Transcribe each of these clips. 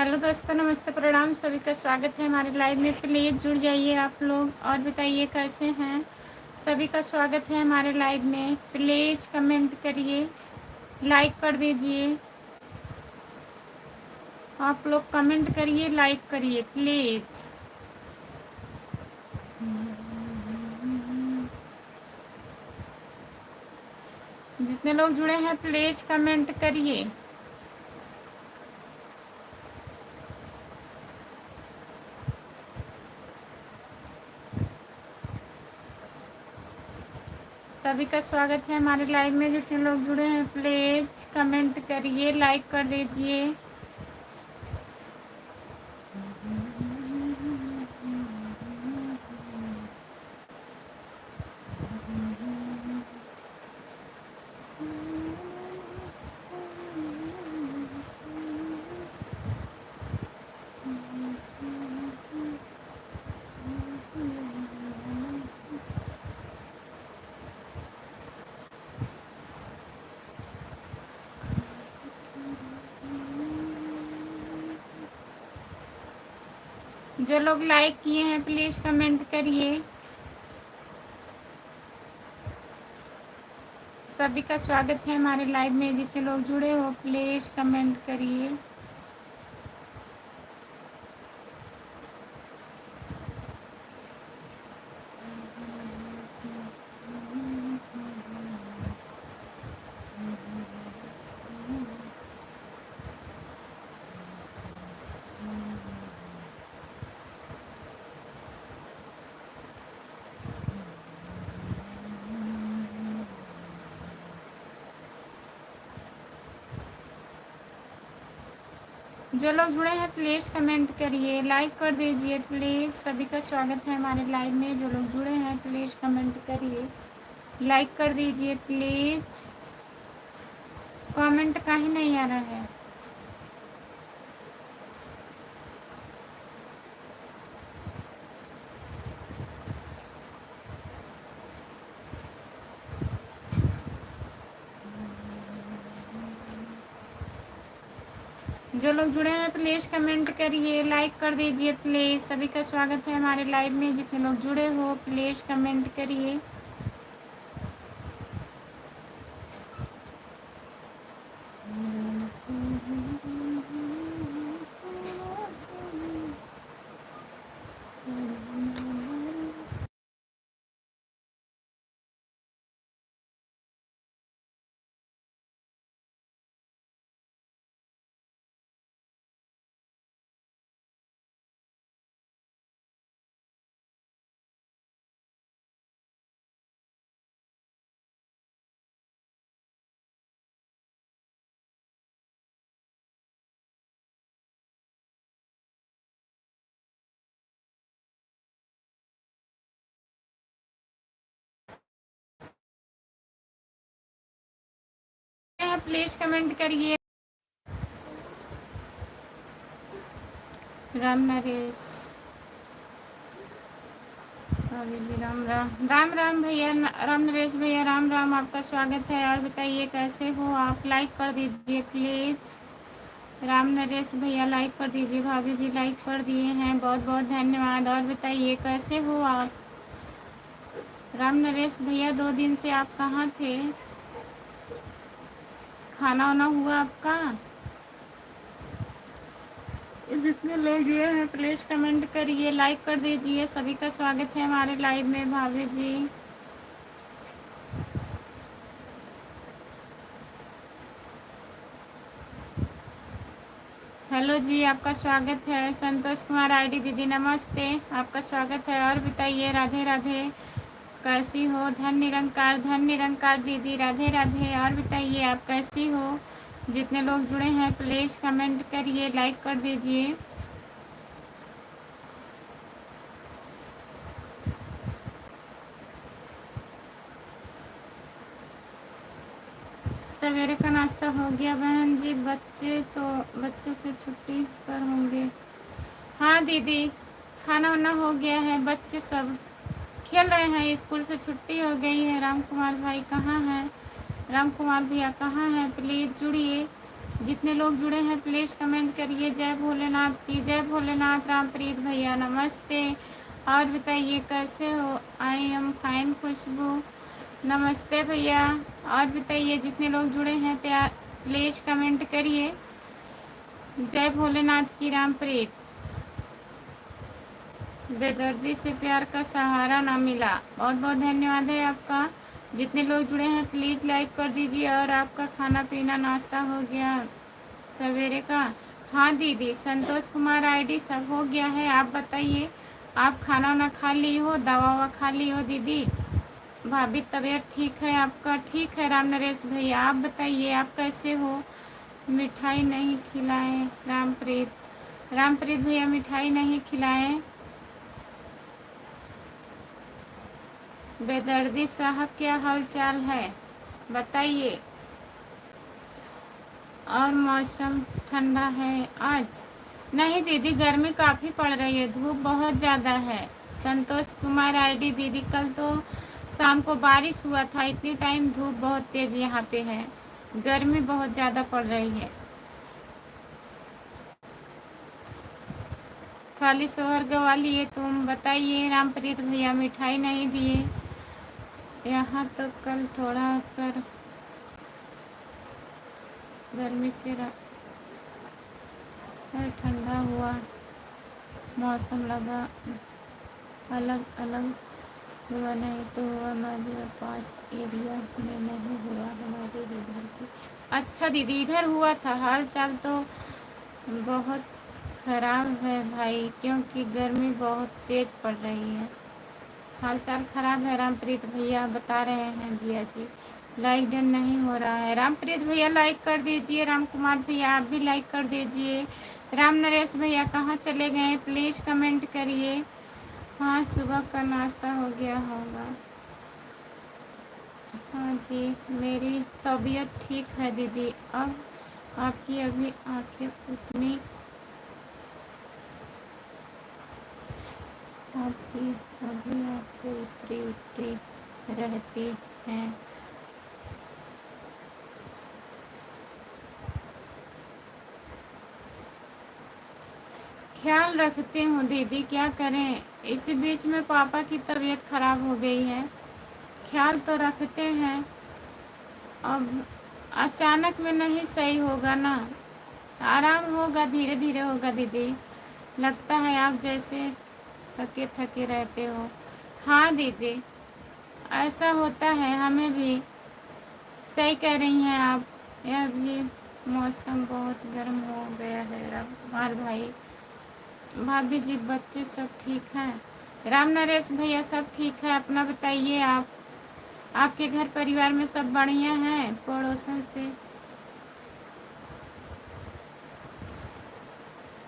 Hello दोस्तों, नमस्ते, प्रणाम। सभी का स्वागत है हमारे लाइव में। प्लीज़ जुड़ जाइए आप लोग और बताइए कैसे हैं। सभी का स्वागत है हमारे लाइव में। प्लीज़ कमेंट करिए, लाइक कर दीजिए। आप लोग कमेंट करिए, लाइक करिए प्लीज़। जितने लोग जुड़े हैं प्लीज़ कमेंट करिए। सभी का स्वागत है हमारे लाइव में। जितने लोग जुड़े हैं प्लीज़ कमेंट करिए, लाइक कर दीजिए। जो लोग लाइक किए हैं प्लीज़ कमेंट करिए। सभी का स्वागत है हमारे लाइव में। जितने लोग जुड़े हो प्लीज़ कमेंट करिए। जो लोग जुड़े हैं प्लीज़ कमेंट करिए, लाइक कर दीजिए प्लीज़। सभी का स्वागत है हमारे लाइव में। जो लोग जुड़े हैं प्लीज़ कमेंट करिए, लाइक कर दीजिए प्लीज़। कमेंट काहे नहीं आ रहा है। जो लोग जुड़े हैं प्लीज़ कमेंट करिए, लाइक कर दीजिए प्लीज़। सभी का स्वागत है हमारे लाइव में। जितने लोग जुड़े हो प्लीज़ कमेंट करिए। प्लीज़ कमेंट करिए। राम नरेश, राम राम, राम राम भैया, राम नरेश भैया, राम राम। आपका स्वागत है और बताइए कैसे हो आप। लाइक कर दीजिए प्लीज़। राम नरेश भैया लाइक कर दीजिए। भाभी जी लाइक कर दिए हैं, बहुत बहुत धन्यवाद। और बताइए कैसे हो आप। राम नरेश भैया 2 दिन से आप कहाँ थे। खाना वाना हुआ आपका। जितने लोग जुए हैं प्लीज़ कमेंट करिए, लाइक कर दीजिए। सभी का स्वागत है हमारे लाइव में। भाभी जी हेलो जी, आपका स्वागत है। संतोष कुमार आईडी दीदी नमस्ते, आपका स्वागत है। और बताइए राधे राधे, कैसी हो। धन निरंकार दीदी राधे राधे। और बताइए आप कैसी हो। जितने लोग जुड़े हैं प्लीज़ कमेंट करिए, लाइक कर दीजिए। सवेरे का नाश्ता हो गया बहन जी। बच्चों की छुट्टी पर होंगे। हाँ दीदी, खाना वाना हो गया है। बच्चे सब खेल रहे हैं, स्कूल से छुट्टी हो गई है। राम कुमार भाई कहाँ हैं। राम कुमार भैया कहाँ हैं, प्लीज़ जुड़िए। जितने लोग जुड़े हैं प्लीज़ कमेंट करिए। जय भोलेनाथ की जय भोलेनाथ। रामप्रीत भैया नमस्ते। और बताइए कैसे हो? आई एम फाइन खुशबू। नमस्ते भैया। और बताइए जितने लोग जुड़े हैं प्यार प्लीज़ कमेंट करिए। जय भोलेनाथ की। रामप्रीत बेदर्दी से प्यार का सहारा ना मिला, बहुत बहुत धन्यवाद है आपका। जितने लोग जुड़े हैं प्लीज़ लाइक कर दीजिए। और आपका खाना पीना नाश्ता हो गया सवेरे का? हाँ दीदी, संतोष कुमार आईडी सब हो गया है। आप बताइए, आप खाना वाना खा ली हो, दवा ववा खा ली हो दीदी? भाभी तबीयत ठीक है आपका? ठीक है राम नरेश भैया। आप बताइए आप कैसे हो? मिठाई नहीं खिलाएं रामप्रीत। रामप्रीत भैया मिठाई नहीं खिलाएं। बेदर्दी साहब क्या हाल चाल है बताइए? और मौसम ठंडा है आज? नहीं दीदी, गर्मी काफ़ी पड़ रही है, धूप बहुत ज़्यादा है। संतोष कुमार आईडी दीदी, कल तो शाम को बारिश हुआ था, इतनी टाइम धूप बहुत तेज़ यहाँ पे है, गर्मी बहुत ज़्यादा पड़ रही है। खाली शोहर गवा लिए तुम? बताइए रामप्रीत भैया, मिठाई नहीं दिए? यहाँ तो कल थोड़ा असर गर्मी से ठंडा हुआ, मौसम लगा अलग अलग हुआ, नहीं तो हुआ हमारे पास एरिया में नहीं हुआ, हमारे इधर की। अच्छा दीदी, इधर हुआ था। हाल चाल तो बहुत ख़राब है भाई, क्योंकि गर्मी बहुत तेज़ पड़ रही है। हाल चाल ख़राब है रामप्रीत भैया, बता रहे हैं भैया जी। लाइक डन नहीं हो रहा है। रामप्रीत भैया लाइक कर दीजिए। राम कुमार भैया आप भी लाइक कर दीजिए। राम नरेश भैया कहाँ चले गए? प्लीज़ कमेंट करिए। हाँ, सुबह का नाश्ता हो गया होगा। हाँ जी, मेरी तबीयत ठीक है दीदी। अब आपकी अभी आंखें उतनी आपकी अभी आंखें उतरी उतरी रहती हैं। ख्याल रखती हूँ दीदी, क्या करें, इसी बीच में पापा की तबीयत खराब हो गई है। ख्याल तो रखते हैं, अब अचानक में नहीं सही होगा ना, आराम होगा, धीरे धीरे होगा दीदी। लगता है आप जैसे थके थके रहते हो। हाँ दीदी, ऐसा होता है हमें भी। सही कह रही हैं आप। यह भी मौसम बहुत गर्म हो गया है। रामकुमार भाई, भाभी जी, बच्चे सब ठीक हैं? राम नरेश भैया सब ठीक है। अपना बताइए आप, आपके घर परिवार में सब बढ़िया हैं?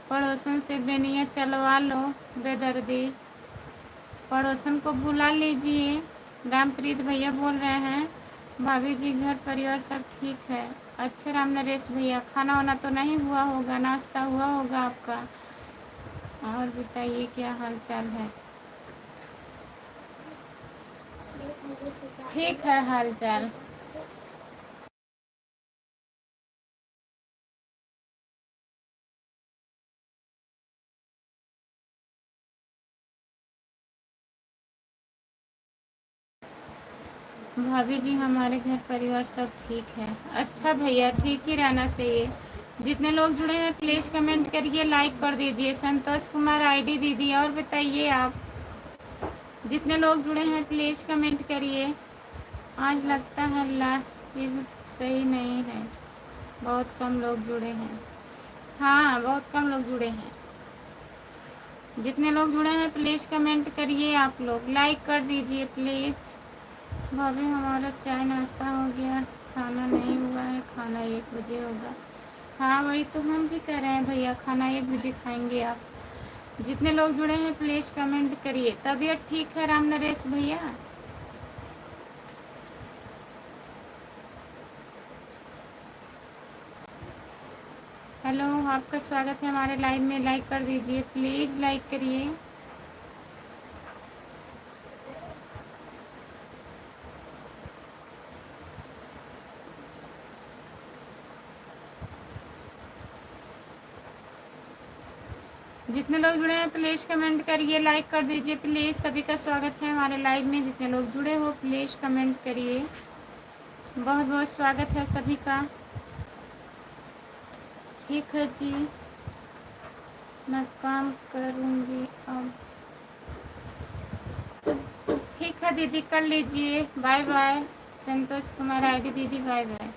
पड़ोसन से बेनिया चलवा लो बेदर्दी, पड़ोसन को बुला लीजिए। रामप्रीत भैया बोल रहे हैं भाभी जी घर परिवार सब ठीक है। अच्छा राम नरेश भैया, खाना वाना तो नहीं हुआ होगा, नाश्ता हुआ होगा आपका? और बताइए क्या हाल चाल है? ठीक है हाल चाल। भाभी जी हमारे घर परिवार सब ठीक है। अच्छा भैया, ठीक ही रहना चाहिए। जितने लोग जुड़े हैं प्लीज़ कमेंट करिए, लाइक कर दीजिए। संतोष कुमार आईडी दीदी, और बताइए आप, जितने लोग जुड़े हैं प्लीज़ कमेंट करिए। आज लगता है लाइव सही नहीं है, बहुत कम लोग जुड़े हैं। हाँ, बहुत कम लोग जुड़े हैं। जितने लोग जुड़े हैं प्लीज़ कमेंट करिए, आप लोग लाइक कर दीजिए प्लीज़। भाभी हमारा चाय नाश्ता हो गया, खाना नहीं हुआ है, खाना 1 बजे होगा। हाँ वही तो हम भी कह रहे हैं भैया, खाना 1 बजे खाएंगे आप। जितने लोग जुड़े हैं प्लीज़ कमेंट करिए। तबीयत ठीक है राम नरेश भैया? हेलो, आपका स्वागत है हमारे लाइव में। लाइक कर दीजिए प्लीज़, लाइक करिए। जितने लोग जुड़े हैं प्लीज़ कमेंट करिए, लाइक कर दीजिए प्लीज़। सभी का स्वागत है हमारे लाइव में। जितने लोग जुड़े हो प्लीज़ कमेंट करिए। बहुत बहुत स्वागत है सभी का। ठीक है जी, मैं काम करूँगी अब। ठीक है दीदी, कर लीजिए। Bye bye. Santosh Kumar ID दीदी, बाय बाय।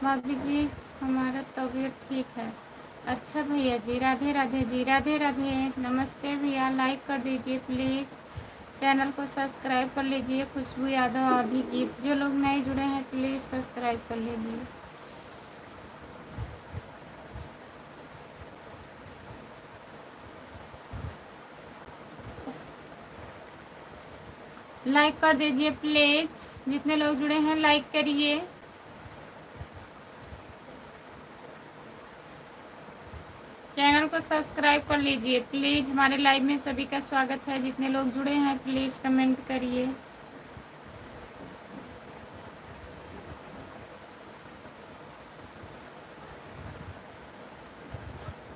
भाभी जी हमारा तबीयत ठीक है। अच्छा भैया जी, राधे राधे जी, राधे राधे। नमस्ते भैया, लाइक कर दीजिए प्लीज़। चैनल को सब्सक्राइब कर लीजिए। खुशबू यादव आदि गीत। जो लोग नए जुड़े हैं प्लीज़ सब्सक्राइब कर लीजिए। लाइक कर दीजिए प्लीज़। जितने लोग जुड़े हैं लाइक करिए। चैनल को सब्सक्राइब कर लीजिए प्लीज़। हमारे लाइव में सभी का स्वागत है। जितने लोग जुड़े हैं प्लीज़ कमेंट करिए।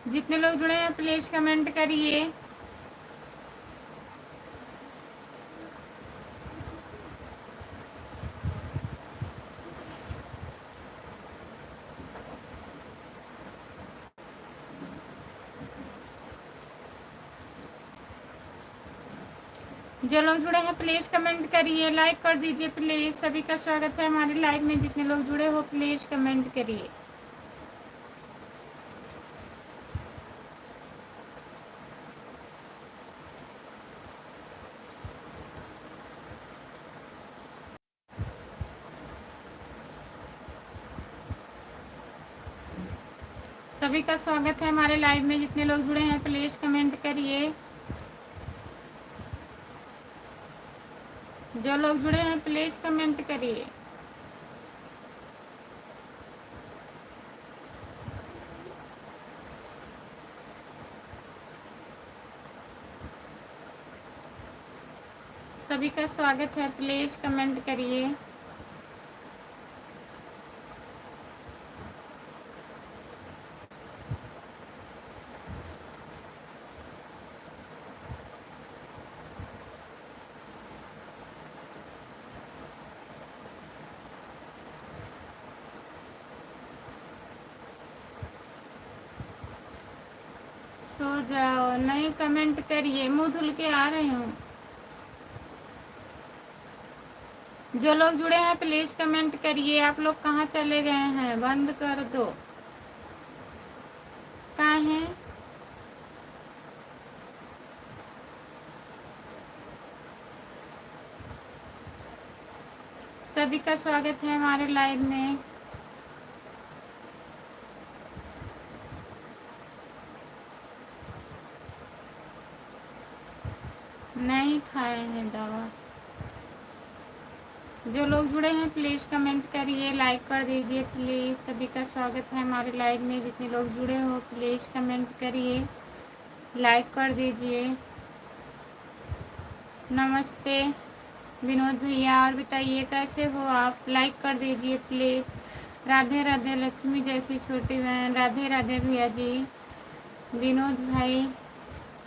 जितने लोग जुड़े हैं प्लीज़ कमेंट करिए। जो लोग जुड़े हैं प्लीज़ कमेंट करिए, लाइक कर दीजिए प्लीज़। सभी का स्वागत है हमारे लाइव में। जितने लोग जुड़े हो प्लीज़ कमेंट करिए। सभी का स्वागत है हमारे लाइव में। जितने लोग जुड़े हैं प्लीज़ कमेंट करिए। जो लोग जुड़े हैं प्लीज़ कमेंट करिए। सभी का स्वागत है, प्लीज़ कमेंट करिए। सो जाओ, नहीं कमेंट करिए, मुंह धुल के आ रहे हूँ। जो लोग जुड़े हैं प्लीज़ कमेंट करिए। आप लोग कहाँ चले गए हैं? बंद कर दो। कहाँ हैं? सभी का स्वागत है हमारे लाइव में। नहीं खाए हैं दवा। जो लोग जुड़े हैं प्लीज़ कमेंट करिए, लाइक कर दीजिए प्लीज़। सभी का स्वागत है हमारे लाइव में। जितने लोग जुड़े हो प्लीज़ कमेंट करिए, लाइक कर दीजिए। नमस्ते विनोद भैया, और बताइए कैसे हो आप? लाइक कर दीजिए प्लीज़। राधे राधे लक्ष्मी जैसी छोटी बहन, राधे राधे भैया जी। विनोद भाई,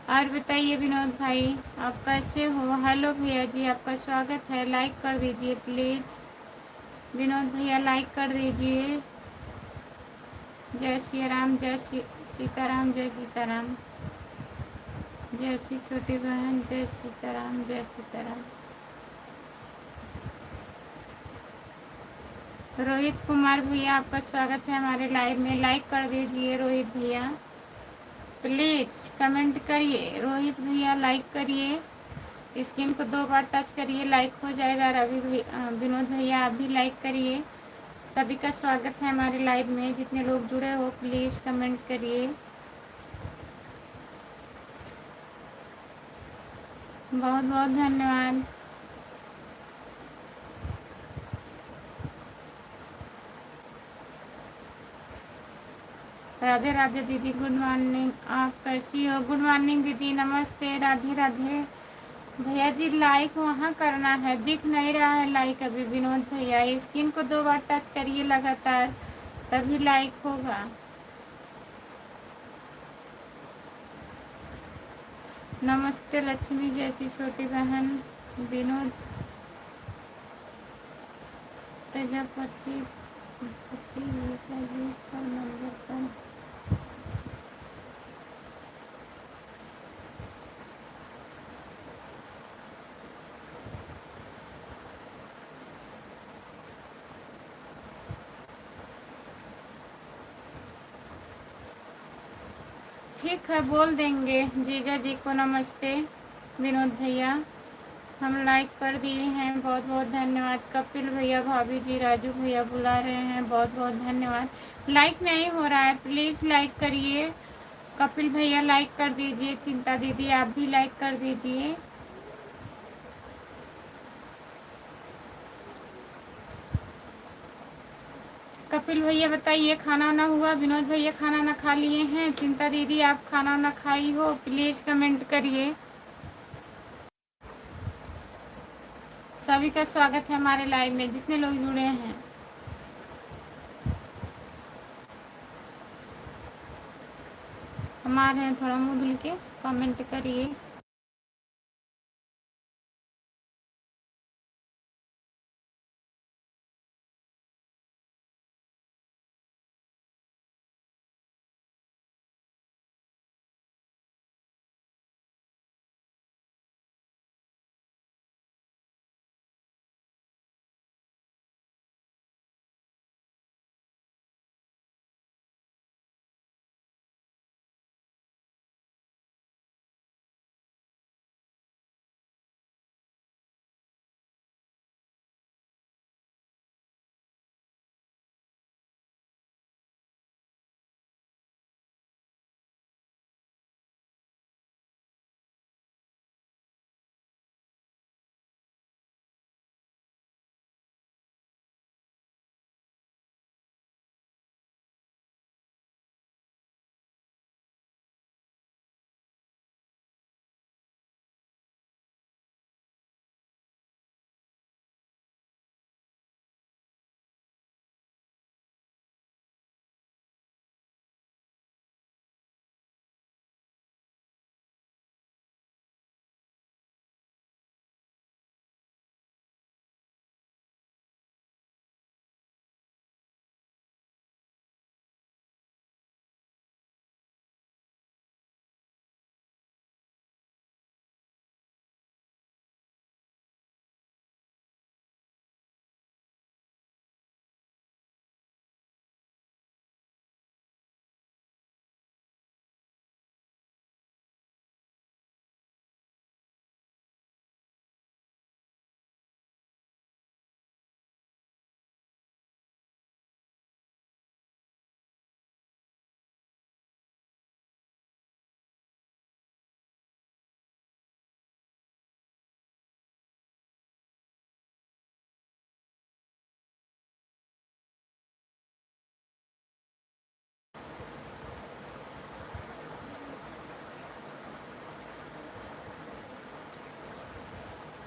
और बताइए विनोद भाई आप कैसे हो? हेलो भैया जी, आपका स्वागत है। लाइक कर दीजिए प्लीज़। विनोद भैया लाइक कर दीजिए। जय श्री राम, जय सीताराम, जय सीताराम। जय श्री छोटी बहन, जय सीताराम, जय सीताराम। रोहित कुमार भैया, आपका स्वागत है हमारे लाइव में। लाइक कर दीजिए रोहित भैया, प्लीज़ कमेंट करिए। रोहित भैया लाइक करिए, स्क्रीन को 2 बार टच करिए, लाइक हो जाएगा। रवि भैया, विनोद भैया आप भी लाइक करिए। सभी का स्वागत है हमारे लाइव में। जितने लोग जुड़े हो प्लीज़ कमेंट करिए। बहुत बहुत धन्यवाद। राधे राधे दीदी, गुड मॉर्निंग। आप कैसी हो? गुड मॉर्निंग दीदी, नमस्ते, राधे राधे। भैया जी लाइक वहाँ करना है, दिख नहीं रहा है लाइक अभी। विनोद भैया स्क्रीन को 2 बार टच करिए लगातार, तभी लाइक होगा। नमस्ते लक्ष्मी जैसी छोटी बहन। विनोद प्रजापति पति जी का नंबर पर। ठीक है, बोल देंगे। जीजा जी को नमस्ते। विनोद भैया हम लाइक कर दिए हैं, बहुत बहुत धन्यवाद। कपिल भैया, भाभी जी, राजू भैया बुला रहे हैं, बहुत बहुत धन्यवाद। लाइक नहीं हो रहा है, प्लीज़ लाइक करिए। कपिल भैया लाइक कर दीजिए। चिंता दीदी आप भी लाइक कर दीजिए। कपिल भैया बताइए, खाना ना हुआ? विनोद भैया खाना ना खा लिए हैं? चिंता दीदी आप खाना ना खाई हो? प्लीज़ कमेंट करिए। सभी का स्वागत है हमारे लाइव में, जितने लोग जुड़े हैं। हमारे हैं थोड़ा मुंह धुल के कमेंट करिए।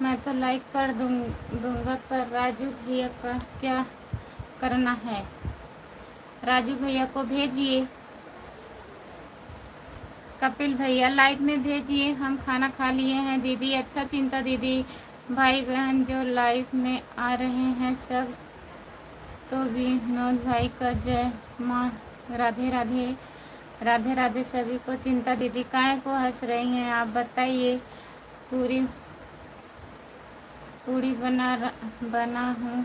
मैं तो लाइक कर दूंगा, पर राजू भैया का क्या करना है? राजू भैया को भेजिए। कपिल भैया लाइव में भेजिए। हम खाना खा लिए हैं दीदी। अच्छा चिंता दीदी, भाई बहन जो लाइव में आ रहे हैं सब, तो विनोद भाई का जय माँ। राधे राधे। राधे राधे सभी को। चिंता दीदी काहे को हंस रही हैं आप बताइए? पूरी पूरी बना रहा हूँ।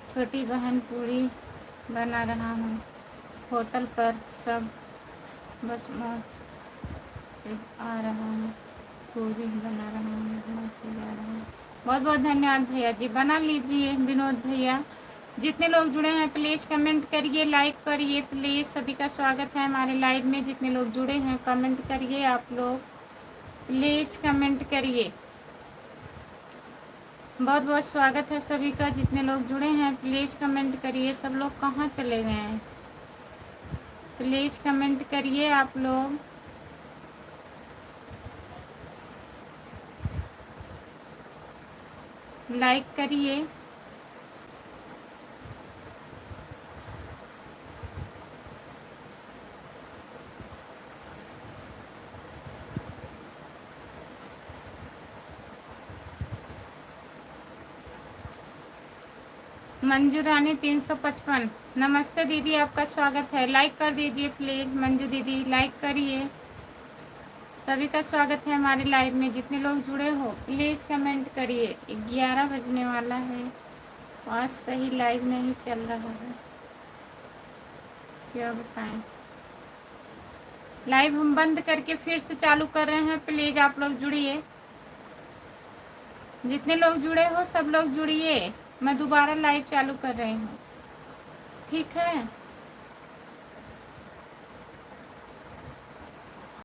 छोटी बहन पूरी बना रहा हूँ। होटल पर सब बस मौज से आ रहा हूँ। पूरी बना रहा हूँ, मौज से जा रहा हूँ। बहुत बहुत धन्यवाद भैया जी, बना लीजिए। विनोद भैया जितने लोग जुड़े हैं प्लीज़ कमेंट करिए, लाइक करिए प्लीज़। सभी का स्वागत है हमारे लाइव में। जितने लोग जुड़े हैं कमेंट करिए, आप लोग प्लीज़ कमेंट करिए। बहुत बहुत स्वागत है सभी का। जितने लोग जुड़े हैं प्लीज़ कमेंट करिए। सब लोग कहाँ चले गए हैं? प्लीज़ कमेंट करिए आप लोग। लाइक करिए। मंजू रानी 355। नमस्ते दीदी, आपका स्वागत है। लाइक कर दीजिए प्लीज़। मंजू दीदी लाइक करिए। सभी का स्वागत है हमारे लाइव में। जितने लोग जुड़े हो प्लीज़ कमेंट करिए। 11 बजने वाला है, आज सही लाइव नहीं चल रहा है, क्या बताएं। लाइव हम बंद करके फिर से चालू कर रहे हैं, प्लीज़ आप लोग जुड़िए। जितने लोग जुड़े हो सब लोग जुड़िए। मैं दोबारा लाइव चालू कर रही हूँ, ठीक है।